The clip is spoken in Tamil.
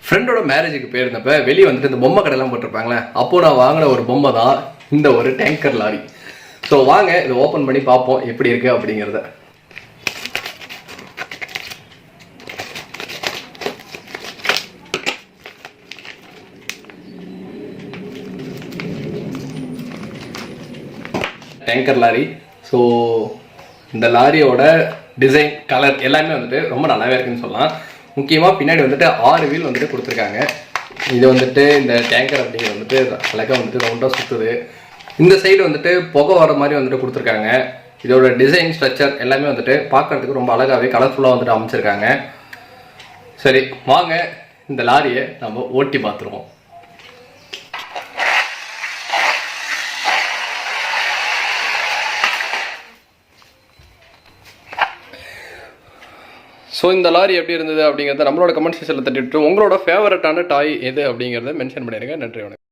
ஃப்ரெண்டோட மேரேஜுக்கு போயிருந்தப்ப வெளியே வந்துட்டு இந்த பொம்மை கடையெல்லாம் போட்டிருப்பாங்களே, அப்போ நான் வாங்கின ஒரு பொம்மை தான் இந்த ஒரு டேங்கர் லாரி. ஸோ வாங்க இதை ஓப்பன் பண்ணி பார்ப்போம் எப்படி இருக்கு அப்படிங்கிறத. Tanker lorry. ஸோ இந்த லாரியோட டிசைன், கலர் எல்லாமே வந்துட்டு ரொம்ப நல்லாவே இருக்குன்னு சொல்லலாம். முக்கியமாக பின்னாடி வந்துட்டு 6 வீல் வந்துட்டு கொடுத்துருக்காங்க. இது வந்துட்டு இந்த டேங்கர் அப்படிங்கிறது வந்துட்டு அழகாக வந்துட்டு ரவுண்டாக சுற்றுது. இந்த சைடு வந்துட்டு புகை வர மாதிரி வந்துட்டு கொடுத்துருக்காங்க. இதோட டிசைன், ஸ்ட்ரக்சர் எல்லாமே வந்துட்டு பார்க்கறதுக்கு ரொம்ப அழகாகவே கலர்ஃபுல்லாக வந்துட்டு அமைச்சிருக்காங்க. சரி வாங்க இந்த லாரியை நம்ம ஓட்டி பார்த்துருவோம். ஸோ இந்த லாரி எப்படி இருந்தது அப்படிங்கிறத நம்மளோட கமெண்ட் செக்ஷனில் தட்டிவிட்டு உங்களோட ஃபேவரட்டான டாய் எது அப்படிங்கிறத மென்ஷன் பண்ணிடுங்க. நன்றி, வணக்கம்.